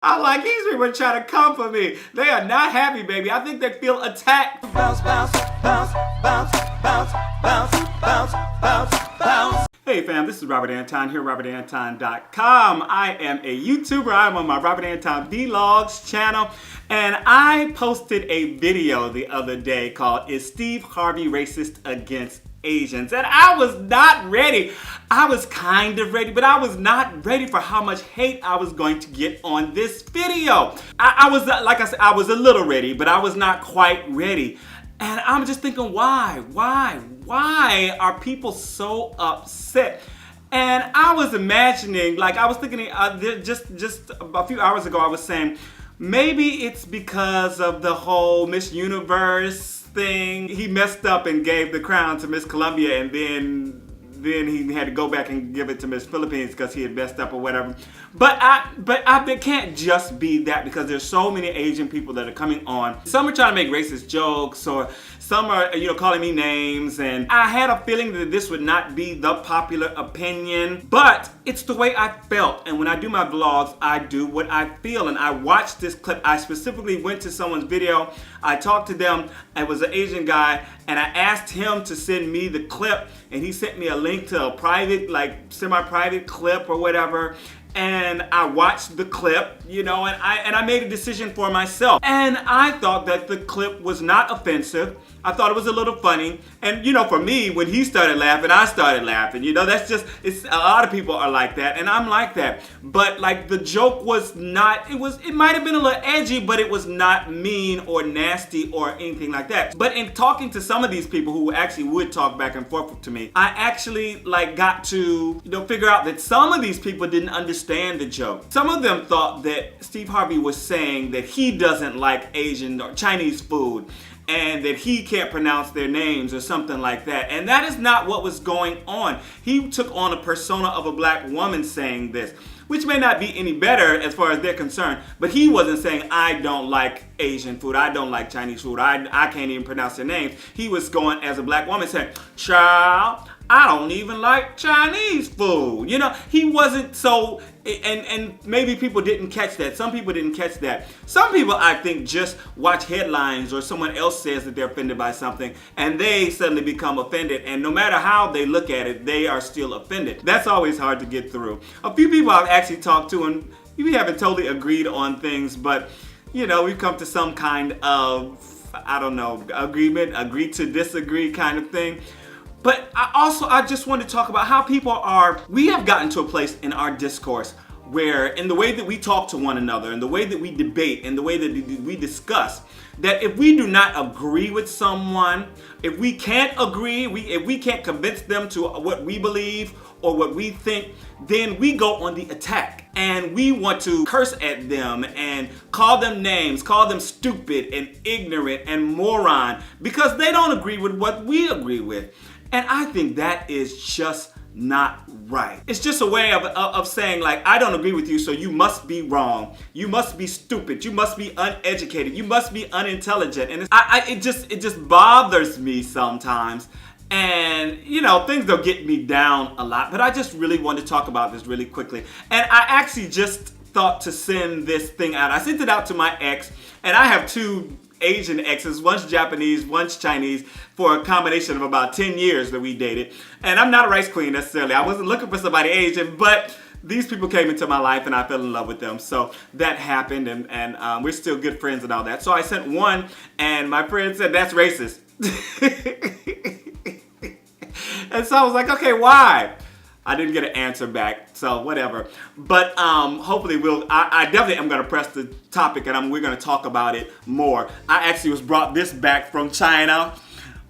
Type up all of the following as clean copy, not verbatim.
I like these people trying to come for me. They are not happy, baby. I think they feel attacked. Bounce, bounce, bounce, bounce, bounce, bounce, bounce, bounce, bounce. Hey fam, this is Robert Anton here, robertanton.com. I am a YouTuber. I'm on my Robert Anton Vlogs channel, and I posted a video the other day called "Is Steve Harvey Racist Against Asians?" And I was not ready. I was kind of ready, but I was not ready for how much hate I was going to get on this video. I was, like I said, I was a little ready, but I was not quite ready. And I'm just thinking, why are people so upset? And I was imagining, like I was thinking, just a few hours ago, I was saying, maybe it's because of the whole Miss Universe thing. He messed up and gave the crown to Miss Columbia, and then he had to go back and give it to Miss Philippines because he had messed up or whatever. But it can't just be that, because there's so many Asian people that are coming on. Some are trying to make racist jokes, or some are, calling me names, and I had a feeling that this would not be the popular opinion, but it's the way I felt. And when I do my vlogs, I do what I feel. And I watched this clip. I specifically went to someone's video. I talked to them. It was an Asian guy, and I asked him to send me the clip, and he sent me a link to a private, like semi-private clip or whatever. And I watched the clip, and I made a decision for myself. And I thought that the clip was not offensive. I thought it was a little funny. And for me, when he started laughing, I started laughing. It's a lot of people are like that, and I'm like that. But like, the joke was not, it might have been a little edgy, but it was not mean or nasty or anything like that. But in talking to some of these people who actually would talk back and forth to me, I actually got to figure out that some of these people didn't understand the joke. Some of them thought that Steve Harvey was saying that he doesn't like Asian or Chinese food, and that he can't pronounce their names or something like that. And that is not what was going on. He took on a persona of a black woman saying this, which may not be any better as far as they're concerned, but he wasn't saying, I don't like Asian food, I don't like Chinese food, I can't even pronounce their names. He was going as a black woman saying, child, I don't even like Chinese food. He wasn't so, and maybe people didn't catch that. Some people didn't catch that. Some people, I think, just watch headlines or someone else says that they're offended by something, and they suddenly become offended. And no matter how they look at it, they are still offended. That's always hard to get through. A few people I've actually talked to, and we haven't totally agreed on things, but we've come to some kind of, agreement, agree to disagree kind of thing. But I just want to talk about how we have gotten to a place in our discourse where, in the way that we talk to one another, in the way that we debate, in the way that we discuss, that if we do not agree with someone, if we can't agree, if we can't convince them to what we believe or what we think, then we go on the attack. And we want to curse at them and call them names, call them stupid and ignorant and moron, because they don't agree with what we agree with. And I think that is just not right. It's just a way of saying, like, I don't agree with you, so you must be wrong. You must be stupid. You must be uneducated. You must be unintelligent. And it just bothers me sometimes. And, things don't get me down a lot. But I just really want to talk about this really quickly. And I actually just thought to send this thing out. I sent it out to my ex, and I have two Asian exes, one's Japanese, one's Chinese, for a combination of about 10 years that we dated. And I'm not a rice queen necessarily. I wasn't looking for somebody Asian, but these people came into my life and I fell in love with them. So that happened, and we're still good friends and all that. So I sent one, and my friend said, that's racist. And so I was like, okay, why? I didn't get an answer back, so whatever. But hopefully I definitely am going to press the topic, and we're going to talk about it more. I actually was brought this back from China.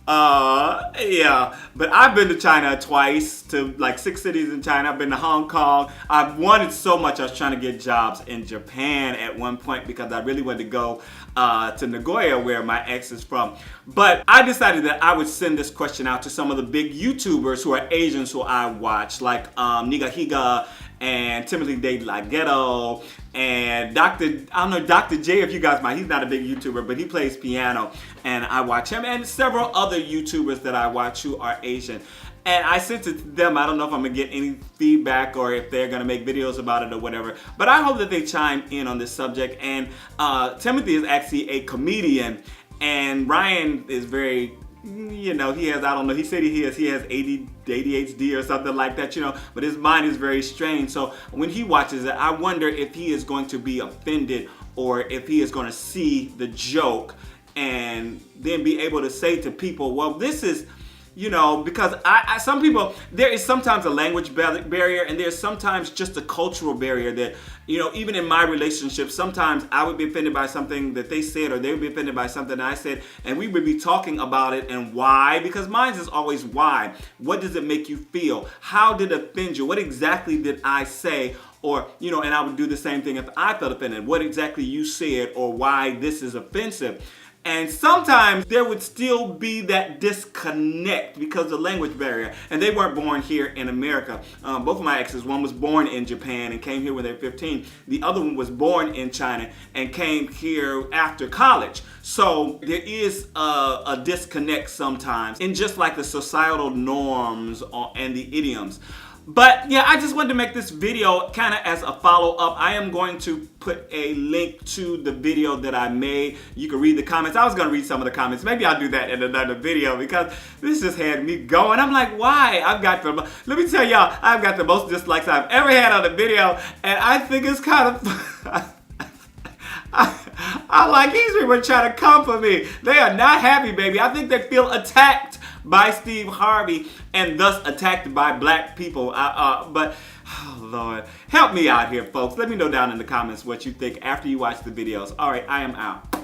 Yeah, but I've been to China twice, to like 6 cities in China. I've been to Hong Kong. I've wanted so much. I was trying to get jobs in Japan at one point because I really wanted to go to Nagoya, where my ex is from. But I decided that I would send this question out to some of the big YouTubers who are Asians who I watch, like Niga Higa and Timothy De La Ghetto and Dr. J, if you guys might. He's not a big YouTuber, but he plays piano, and I watch him, and several other YouTubers that I watch who are Asian. And I sent it to them. I don't know if I'm gonna get any feedback or if they're gonna make videos about it or whatever. But I hope that they chime in on this subject. And Timothy is actually a comedian, and Ryan is very, he has, I don't know, he said he has ADHD or something like that, but his mind is very strange. So when he watches it, I wonder if he is going to be offended or if he is going to see the joke and then be able to say to people, well, this is, because some people, there is sometimes a language barrier, and there's sometimes just a cultural barrier that, even in my relationship, sometimes I would be offended by something that they said, or they would be offended by something that I said, and we would be talking about it and why, because mine is always why. What does it make you feel? How did it offend you? What exactly did I say? Or, and I would do the same thing if I felt offended. What exactly you said or why this is offensive. And sometimes there would still be that disconnect because of the language barrier. And they weren't born here in America. Both of my exes, one was born in Japan and came here when they were 15. The other one was born in China and came here after college. So there is a disconnect sometimes in just like the societal norms and the idioms. But yeah, I just wanted to make this video kind of as a follow-up. I am going to put a link to the video that I made. You can read the comments. I was going to read some of the comments. Maybe I'll do that in another video because this just had me going. I'm like, why? Let me tell y'all, I've got the most dislikes I've ever had on a video, and I think it's kind of I like these people trying to come for me. They are not happy, baby. I think they feel attacked by Steve Harvey and thus attacked by black people. But, oh Lord, help me out here, folks. Let me know down in the comments what you think after you watch the videos. All right, I am out.